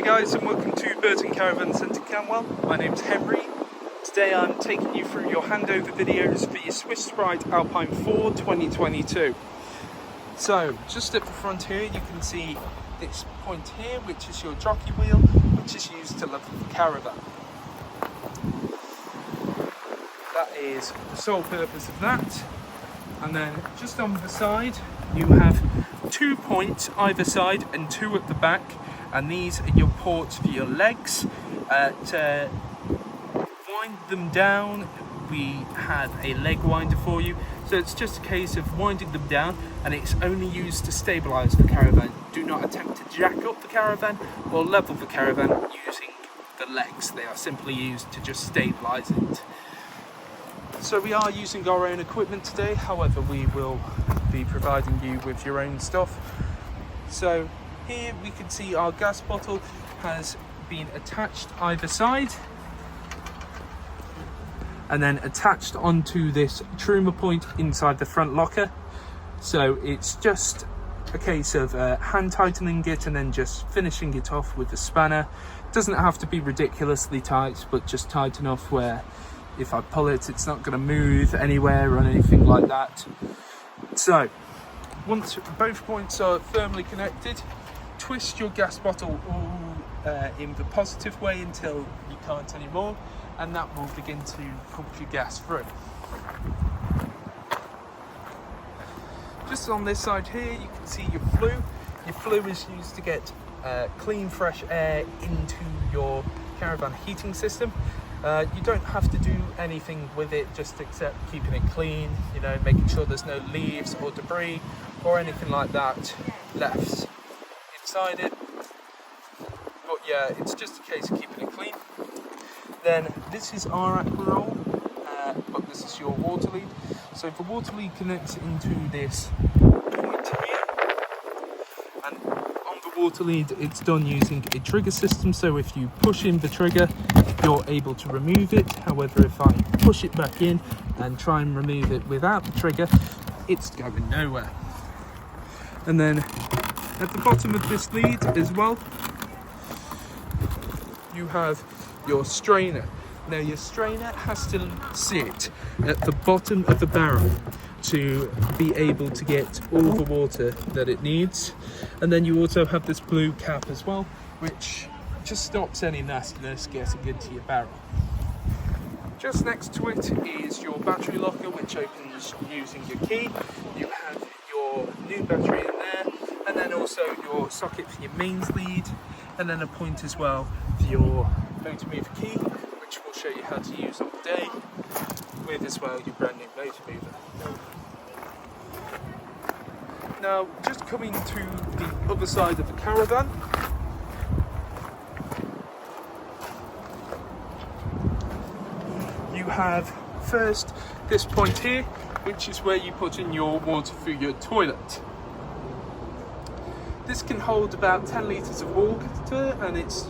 Hi guys, and welcome to Burton Caravan Centre Camwell. My name's Henry. Today I'm taking you through your handover videos for your Swiss Ride Alpine 4 2022. So just at the front here you can see this point here, which is your jockey wheel, which is used to level the caravan. That is the sole purpose of that. And then just on the side you have 2 points either side and 2 at the back, and these are your ports for your legs. To wind them down, we have a leg winder for you, so it's just a case of winding them down, and it's only used to stabilise the caravan. Do not attempt to jack up the caravan or level the caravan using the legs. They are simply used to just stabilise it. So we are using our own equipment today, however we will be providing you with your own stuff. So here we can see our gas bottle has been attached either side and then attached onto this truma point inside the front locker. So it's just a case of hand tightening it and then just finishing it off with the spanner. Doesn't have to be ridiculously tight, but just tight enough where if I pull it, it's not going to move anywhere or anything like that. So once both points are firmly connected, twist your gas bottle in the positive way until you can't anymore, and that will begin to pump your gas through. Just on this side here you can see your flue. Your flue is used to get clean fresh air into your caravan heating system. You don't have to do anything with it, just except keeping it clean, you know, making sure there's no leaves or debris or anything like that left inside it. But yeah, it's just a case of keeping it clean. Then this is our aqua roll, but this is your water lead. So the water lead connects into this point here, and on the water lead it's done using a trigger system, so if you push in the trigger you're able to remove it. However, if I push it back in and try and remove it without the trigger, it's going nowhere. And then at the bottom of this lead as well you have your strainer. Now your strainer has to sit at the bottom of the barrel to be able to get all the water that it needs. And then you also have this blue cap as well, which just stops any nastiness getting into your barrel. Just next to it is your battery locker, which opens using your key. You have your new battery in there, and then also your socket for your mains lead, and then a point as well for your motor mover key, which we'll show you how to use on the day, with as well your brand new motor mover. Now just coming to the other side of the caravan, you have first this point here, which is where you put in your water for your toilet. This can hold about 10 litres of water, and it's,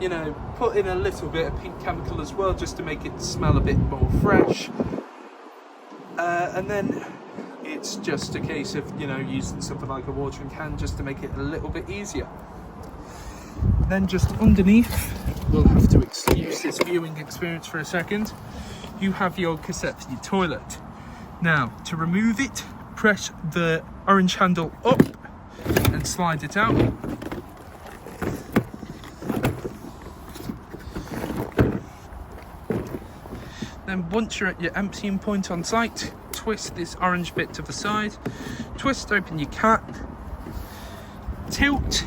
you know, put in a little bit of pink chemical as well, just to make it smell a bit more fresh. And then it's just a case of, you know, using something like a watering can just to make it a little bit easier. Then just underneath, we'll have to excuse this viewing experience for a second, you have your cassette for your toilet. Now, to remove it, press the orange handle up and slide it out. Then once you're at your emptying point on site, twist this orange bit to the side, twist open your cap, tilt,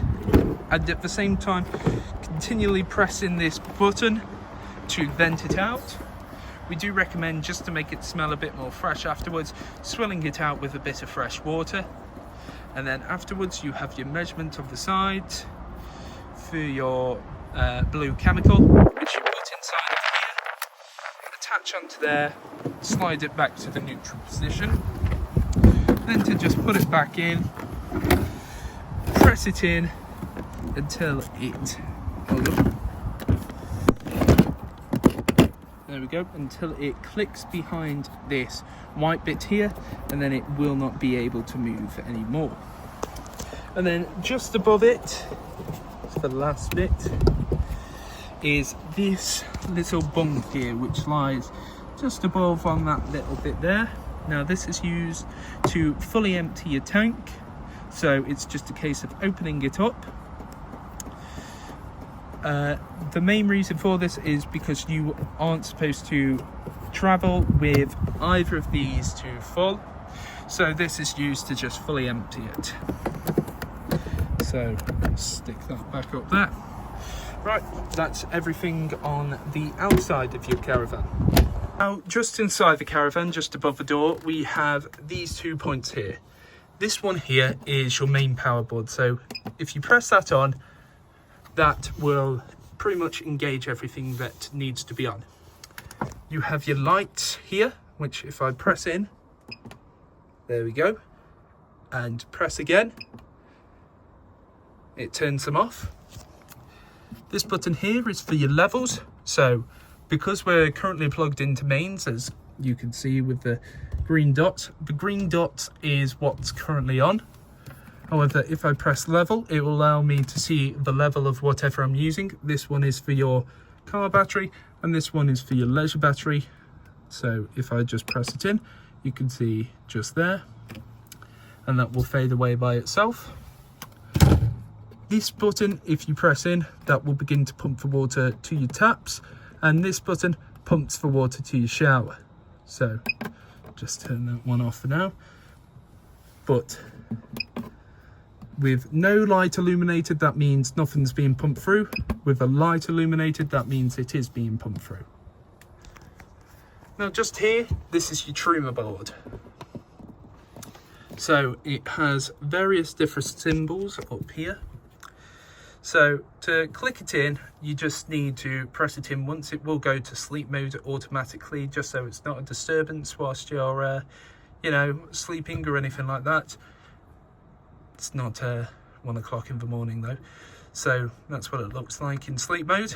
and at the same time continually pressing this button to vent it out. We do recommend, just to make it smell a bit more fresh afterwards, swilling it out with a bit of fresh water. And then afterwards you have your measurement of the sides for your blue chemical, which you put inside of here, attach onto there, slide it back to the neutral position, then to just put it back in, press it in until it, there we go, until it clicks behind this white bit here, and then it will not be able to move anymore. And then just above it, for the last bit is this little bunk here, which lies just above on that little bit there. Now this is used to fully empty your tank, so it's just a case of opening it up. The main reason for this is because you aren't supposed to travel with either of these to full, so this is used to just fully empty it. So stick that back up there. Right, that's everything on the outside of your caravan. Now, just inside the caravan, just above the door, we have these 2 points here. This one here is your main power board. So if you press that on, that will pretty much engage everything that needs to be on. You have your lights here, which if I press in, there we go, and press again, it turns them off. This button here is for your levels. So because we're currently plugged into mains, as you can see with the green dot is what's currently on. However, if I press level, it will allow me to see the level of whatever I'm using. This one is for your car battery, and this one is for your leisure battery. So if I just press it in, you can see just there, and that will fade away by itself. This button, if you press in, that will begin to pump the water to your taps, and this button pumps the water to your shower. So just turn that one off for now. But with no light illuminated, that means nothing's being pumped through. With a light illuminated, that means it is being pumped through. Now just here, this is your trimmer board. So it has various different symbols up here. So to click it in, you just need to press it in once. It will go to sleep mode automatically, just so it's not a disturbance whilst you're, sleeping or anything like that. It's not 1 o'clock in the morning though. So that's what it looks like in sleep mode.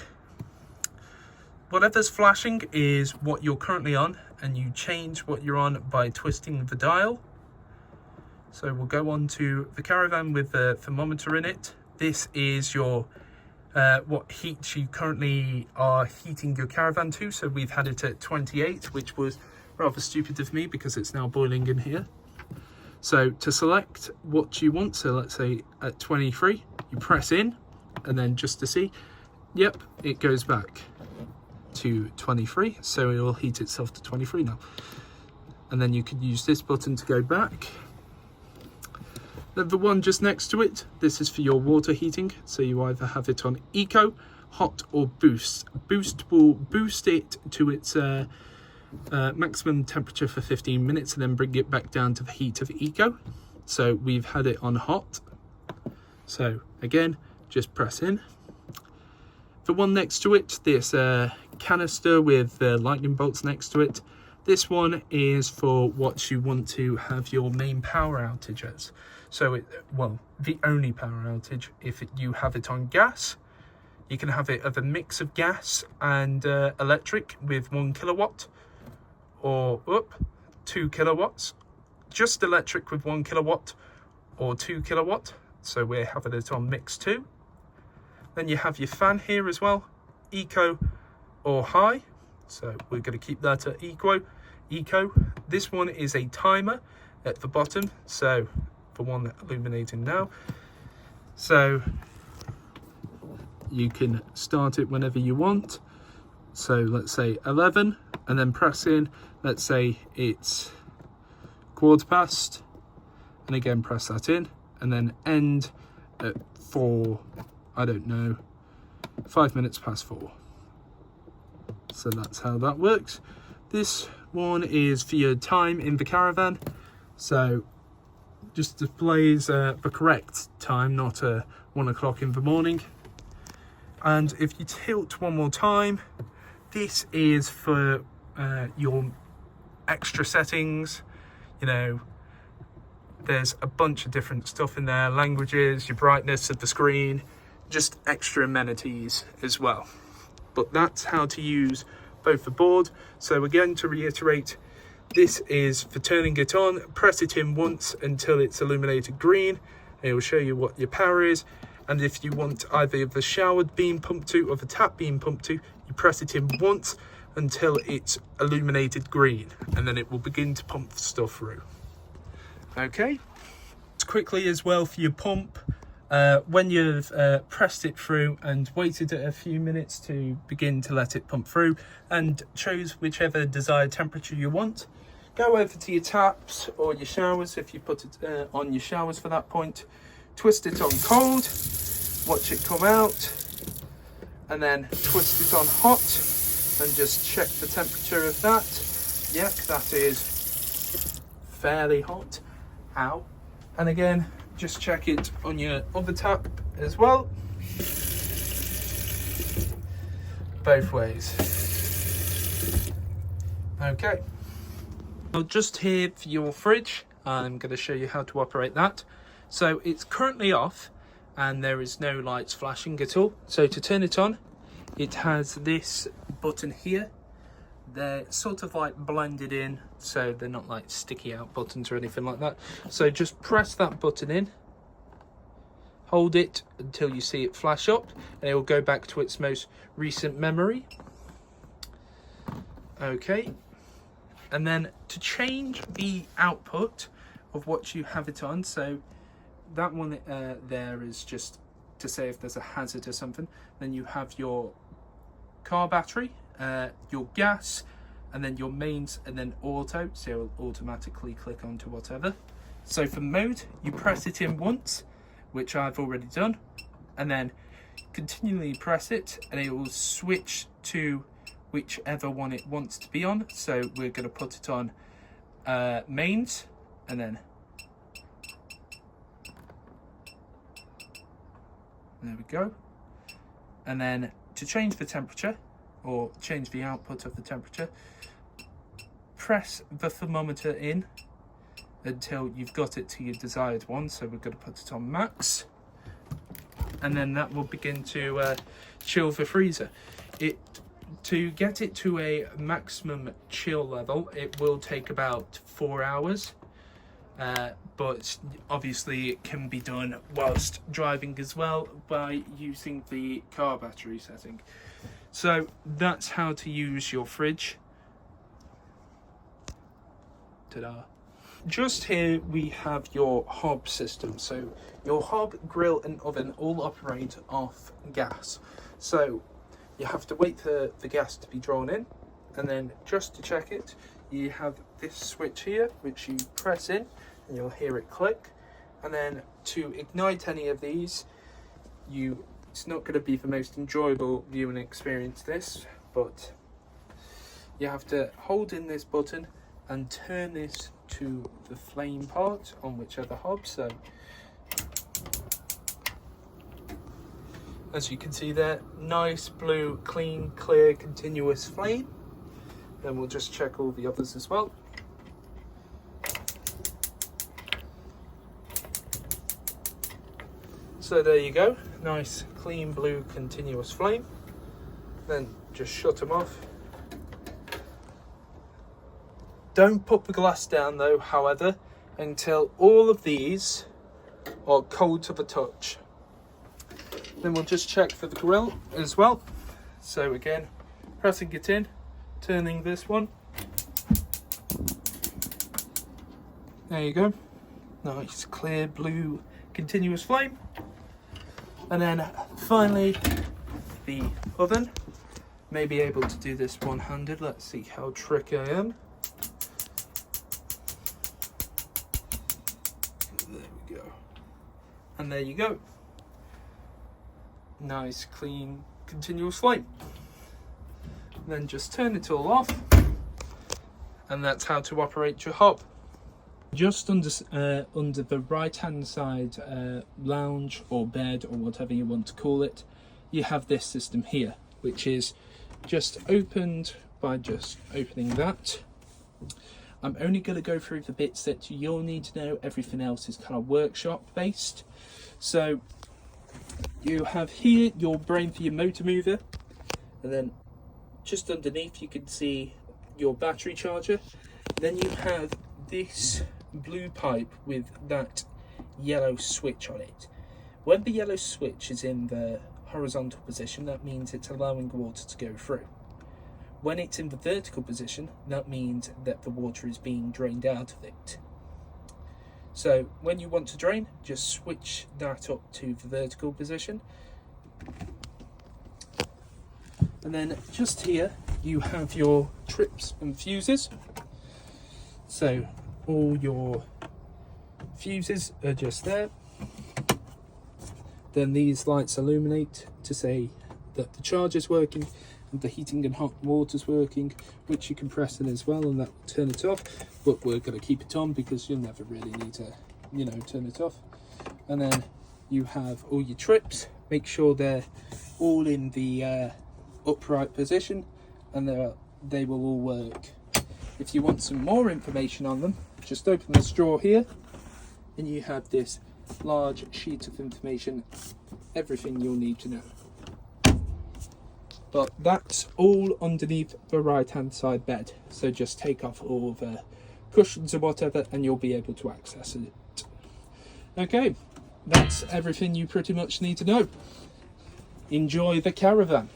Whatever's flashing is what you're currently on, and you change what you're on by twisting the dial. So we'll go on to the caravan with the thermometer in it. This is your what heat you currently are heating your caravan to. So we've had it at 28, which was rather stupid of me because it's now boiling in here. So to select what you want, so let's say at 23, you press in, and then just to see, yep, it goes back to 23. So it will heat itself to 23 now. And then you could use this button to go back. The one just next to it, this is for your water heating. So you either have it on Eco, Hot, or Boost. Boost will boost it to its maximum temperature for 15 minutes and then bring it back down to the heat of Eco. So we've had it on Hot. So again, just press in. The one next to it, this canister with the lightning bolts next to it. This one is for what you want to have your main power outage as. So, the only power outage. If you have it on gas, you can have it of a mix of gas and electric with 1 kilowatt, or 2 kilowatts. Just electric with 1 kilowatt or 2 kilowatt. So we're having it on mix 2. Then you have your fan here as well, Eco or High. So we're going to keep that at Eco. This one is a timer at the bottom. So the one that's illuminating now. So you can start it whenever you want. So let's say 11, and then press in. Let's say it's 1/4 and again press that in, and then end at 4, I don't know, 5 minutes past 4. So that's how that works. This one is for your time in the caravan. So just displays the correct time, not 1 o'clock in the morning. And if you tilt one more time, this is for your extra settings. You know, there's a bunch of different stuff in there, languages, your brightness of the screen, just extra amenities as well. But that's how to use both the board. So again, to reiterate, this is for turning it on. Press it in once until it's illuminated green. It will show you what your power is. And if you want either the shower being pumped to or the tap being pumped to, you press it in once until it's illuminated green, and then it will begin to pump the stuff through. Okay, quickly as well for your pump, when you've pressed it through and waited a few minutes to begin to let it pump through and chose whichever desired temperature you want, go over to your taps or your showers if you put it on your showers for that point, twist it on cold, watch it come out, and then twist it on hot and just check the temperature of that. Yep, that is fairly hot. Ow. And again, just check it on your other tap as well. Both ways. Okay. Well, just here for your fridge, I'm going to show you how to operate that. So it's currently off and there is no lights flashing at all. So to turn it on, it has this button here. They're sort of like blended in, so they're not like sticky out buttons or anything like that. So just press that button in, hold it until you see it flash up, and it will go back to its most recent memory. Okay, and then to change the output of what you have it on, so that one there is just to say if there's a hazard or something. Then you have your car battery, your gas, and then your mains, and then auto, so it will automatically click onto whatever. So for mode, you press it in once, which I've already done, and then continually press it and it will switch to whichever one it wants to be on. So we're going to put it on mains, and then there we go. And then to change the temperature, or change the output of the temperature, press the thermometer in until you've got it to your desired one. So we're going to put it on max, and then that will begin to chill the freezer. To get it to a maximum chill level, it will take about 4 hours. But obviously it can be done whilst driving as well by using the car battery setting. So that's how to use your fridge. Ta-da. Just here we have your hob system. So your hob, grill and oven all operate off gas. So you have to wait for the gas to be drawn in, and then just to check it, you have this switch here which you press in and you'll hear it click. And then to ignite any of these, it's not going to be the most enjoyable viewing experience this, but you have to hold in this button and turn this to the flame part on whichever hob. So as you can see there, nice blue, clean, clear, continuous flame. Then we'll just check all the others as well. So there you go, nice, clean, blue, continuous flame. Then just shut them off. Don't put the glass down though, however, until all of these are cold to the touch. Then we'll just check for the grill as well. So again, pressing it in, turning this one. There you go, nice, clear, blue, continuous flame. And then finally, the oven. May be able to do this one-handed. Let's see how tricky I am. There we go. And there you go. Nice, clean, continuous flame. Then just turn it all off. And that's how to operate your hob. Just under the right hand side lounge or bed or whatever you want to call it, you have this system here, which is just opened by just opening that. I'm only going to go through the bits that you'll need to know. Everything else is kind of workshop based. So you have here your brain for your motor mover, and then just underneath you can see your battery charger. Then you have this blue pipe with that yellow switch on it. When the yellow switch is in the horizontal position, that means it's allowing water to go through. When it's in the vertical position, that means that the water is being drained out of it. So when you want to drain, just switch that up to the vertical position. And then just here you have your trips and fuses. So all your fuses are just there. Then these lights illuminate to say that the charge is working and the heating and hot water's working, which you can press in as well and that will turn it off, but we're going to keep it on because you'll never really need to, you know, turn it off. And then you have all your trips. Make sure they're all in the upright position and they will all work. If you want some more information on them, just open this drawer here and you have this large sheet of information, everything you'll need to know. But that's all underneath the right hand side bed, so just take off all the cushions or whatever and you'll be able to access it. Okay, that's everything you pretty much need to know. Enjoy the caravan.